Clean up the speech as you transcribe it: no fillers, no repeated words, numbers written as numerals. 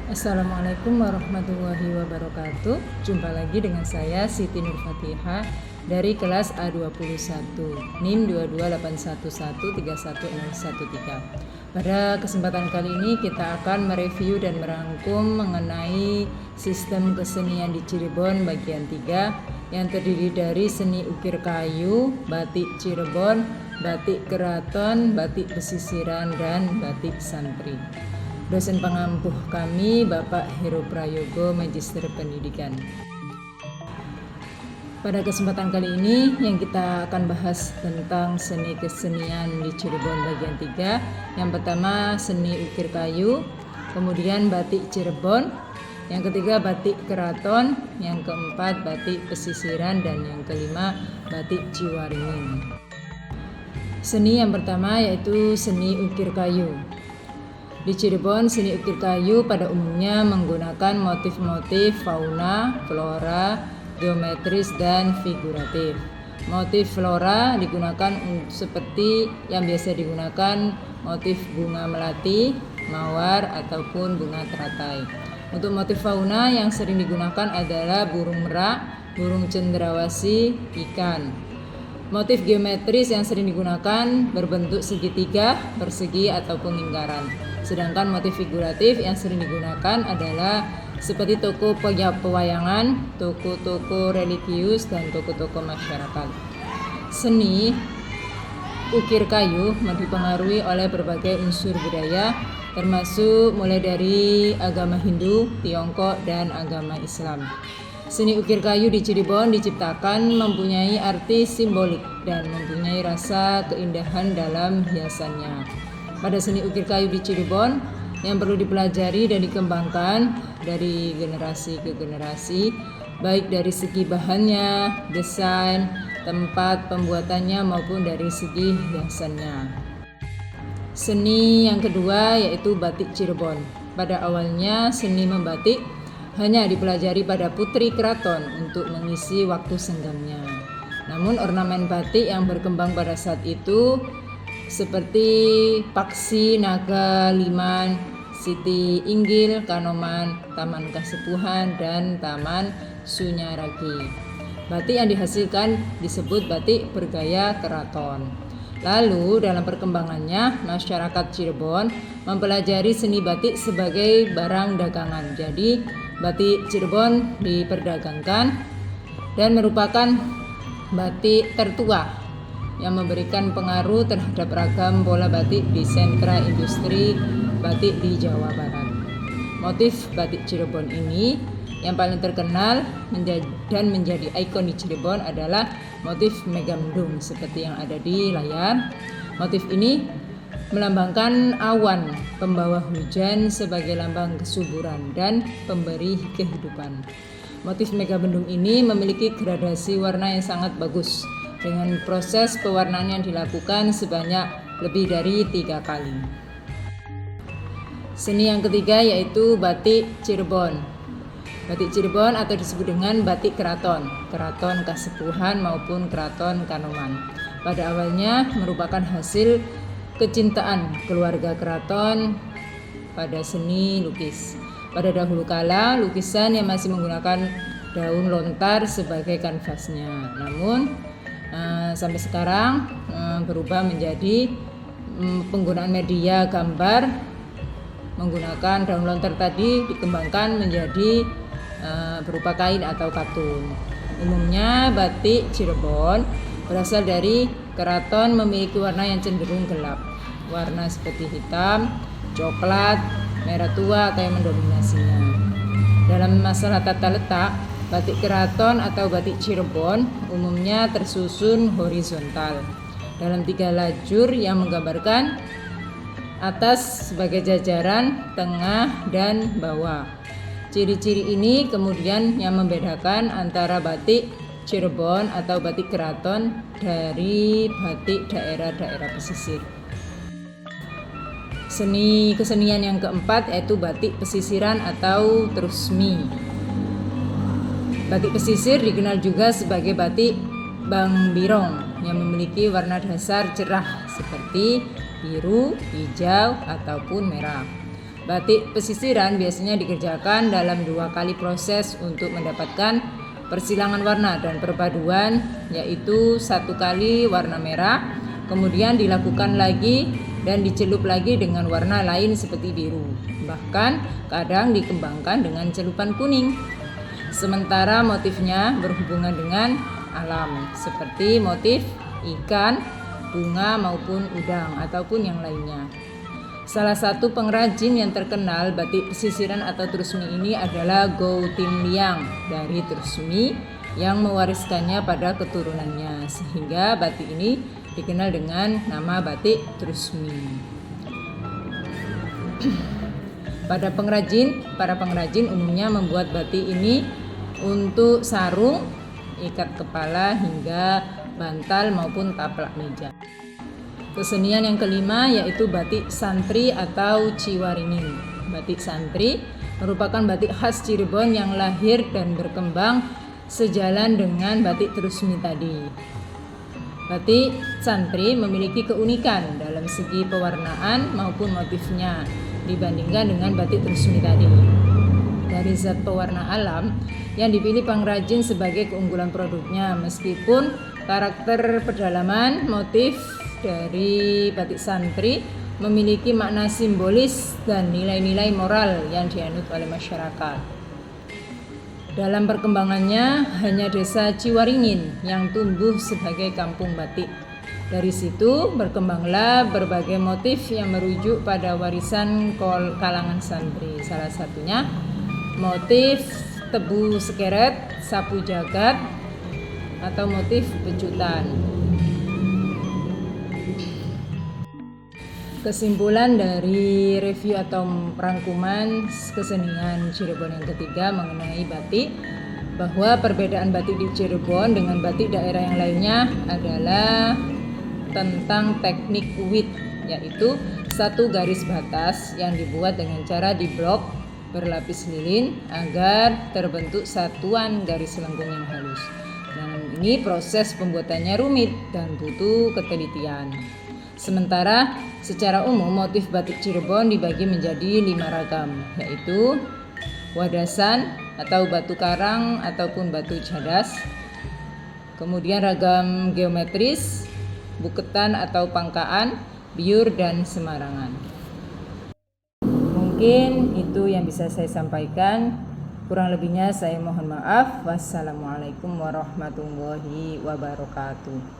Assalamualaikum warahmatullahi wabarakatuh. Jumpa lagi dengan saya Siti Nur Fatihah dari kelas A21 NIM 22811311013. Pada kesempatan kali ini kita akan mereview dan merangkum mengenai sistem kesenian di Cirebon bagian 3 yang terdiri dari seni ukir kayu, batik Cirebon, batik keraton, batik pesisiran, dan batik santri. Dosen pengampuh kami Bapak Heru Prayogo, Magister Pendidikan. Pada kesempatan kali ini yang kita akan bahas tentang seni kesenian di Cirebon bagian 3. Yang pertama seni ukir kayu, kemudian batik Cirebon, yang ketiga batik keraton, yang keempat batik pesisiran, dan yang kelima batik Ciwaringin. Seni yang pertama yaitu seni ukir kayu. Di Cirebon, seni ukir kayu pada umumnya menggunakan motif-motif fauna, flora, geometris, dan figuratif. Motif flora digunakan seperti yang biasa digunakan motif bunga melati, mawar, ataupun bunga teratai. Untuk motif fauna yang sering digunakan adalah burung merak, burung cendrawasih, ikan. Motif geometris yang sering digunakan berbentuk segitiga, persegi, ataupun lingkaran. Sedangkan motif figuratif yang sering digunakan adalah seperti toko pewayangan, toko-toko religius, dan toko-toko masyarakat. Seni ukir kayu dipengaruhi oleh berbagai unsur budaya, termasuk mulai dari agama Hindu, Tiongkok, dan agama Islam. Seni ukir kayu di Cirebon diciptakan mempunyai arti simbolik dan mempunyai rasa keindahan dalam hiasannya. Pada seni ukir kayu di Cirebon yang perlu dipelajari dan dikembangkan dari generasi ke generasi, baik dari segi bahannya, desain, tempat pembuatannya maupun dari segi hiasannya. Seni yang kedua yaitu batik Cirebon. Pada awalnya seni membatik hanya dipelajari pada putri keraton untuk mengisi waktu senggangnya. Namun ornamen batik yang berkembang pada saat itu seperti Paksi, Naga, Liman, Siti Inggil, Kanoman, Taman Kasepuhan, dan Taman Sunyaragi. Batik yang dihasilkan disebut batik bergaya keraton. Lalu dalam perkembangannya masyarakat Cirebon mempelajari seni batik sebagai barang dagangan. Jadi batik Cirebon diperdagangkan dan merupakan batik tertua yang memberikan pengaruh terhadap ragam pola batik di sentra industri batik di Jawa Barat. Motif batik Cirebon ini yang paling terkenal dan menjadi ikon di Cirebon adalah motif megamendung seperti yang ada di layar. Motif ini melambangkan awan pembawa hujan sebagai lambang kesuburan dan pemberi kehidupan. Motif megamendung ini memiliki gradasi warna yang sangat bagus, dengan proses pewarnaan yang dilakukan sebanyak lebih dari 3 kali. Seni yang ketiga yaitu batik Cirebon. Batik Cirebon atau disebut dengan batik keraton, keraton Kasepuhan maupun keraton Kanoman. Pada awalnya merupakan hasil kecintaan keluarga keraton pada seni lukis. Pada dahulu kala lukisan yang masih menggunakan daun lontar sebagai kanvasnya. Namun sampai sekarang berubah menjadi penggunaan media gambar menggunakan daun lontar tadi dikembangkan menjadi berupa kain atau katun. Umumnya batik Cirebon berasal dari keraton memiliki warna yang cenderung gelap, warna seperti hitam, coklat, merah tua atau yang mendominasinya. Dalam masalah tata letak, batik keraton atau batik Cirebon umumnya tersusun horizontal dalam 3 lajur yang menggambarkan atas sebagai jajaran, tengah, dan bawah. Ciri-ciri ini kemudian yang membedakan antara batik Cirebon atau batik keraton dari batik daerah-daerah pesisir. Seni kesenian yang keempat yaitu batik pesisiran atau trusmi. Batik pesisir dikenal juga sebagai batik Bang Birong yang memiliki warna dasar cerah seperti biru, hijau, ataupun merah. Batik pesisiran biasanya dikerjakan dalam 2 kali proses untuk mendapatkan persilangan warna dan perpaduan, yaitu 1 kali warna merah, kemudian dilakukan lagi dan dicelup lagi dengan warna lain seperti biru. Bahkan kadang dikembangkan dengan celupan kuning. Sementara motifnya berhubungan dengan alam, seperti motif ikan, bunga maupun udang ataupun yang lainnya. Salah satu pengrajin yang terkenal batik pesisiran atau trusmi ini adalah Gow Tin Liang dari Trusmi yang mewariskannya pada keturunannya, sehingga batik ini dikenal dengan nama batik Trusmi. Para pengrajin umumnya membuat batik ini untuk sarung, ikat kepala hingga bantal maupun taplak meja. Kesenian yang kelima yaitu batik santri atau ciwaringin. Batik santri merupakan batik khas Cirebon yang lahir dan berkembang sejalan dengan batik trusmi tadi. Batik santri memiliki keunikan dalam segi pewarnaan maupun motifnya dibandingkan dengan batik trusmi tadi. Dari zat pewarna alam yang dipilih pengrajin sebagai keunggulan produknya, meskipun karakter pedalaman motif dari batik santri memiliki makna simbolis dan nilai-nilai moral yang dianut oleh masyarakat. Dalam perkembangannya hanya desa Ciwaringin yang tumbuh sebagai kampung batik. Dari situ berkembanglah berbagai motif yang merujuk pada warisan kalangan santri. Salah satunya motif tebu sekeret, sapu jagat, atau motif pecutan. Kesimpulan dari review atau rangkuman kesenian Cirebon yang ketiga mengenai batik, bahwa perbedaan batik di Cirebon dengan batik daerah yang lainnya adalah tentang teknik wit, yaitu 1 garis batas yang dibuat dengan cara diblok berlapis lilin agar terbentuk satuan garis lengkung yang halus. Dan ini proses pembuatannya rumit dan butuh ketelitian. Sementara secara umum motif batik Cirebon dibagi menjadi 5 ragam, yaitu wadasan atau batu karang ataupun batu cadas, kemudian ragam geometris, buketan atau pangkaan, biur, dan semarangan. Mungkin itu yang bisa saya sampaikan. Kurang lebihnya saya mohon maaf. Wassalamualaikum warahmatullahi wabarakatuh.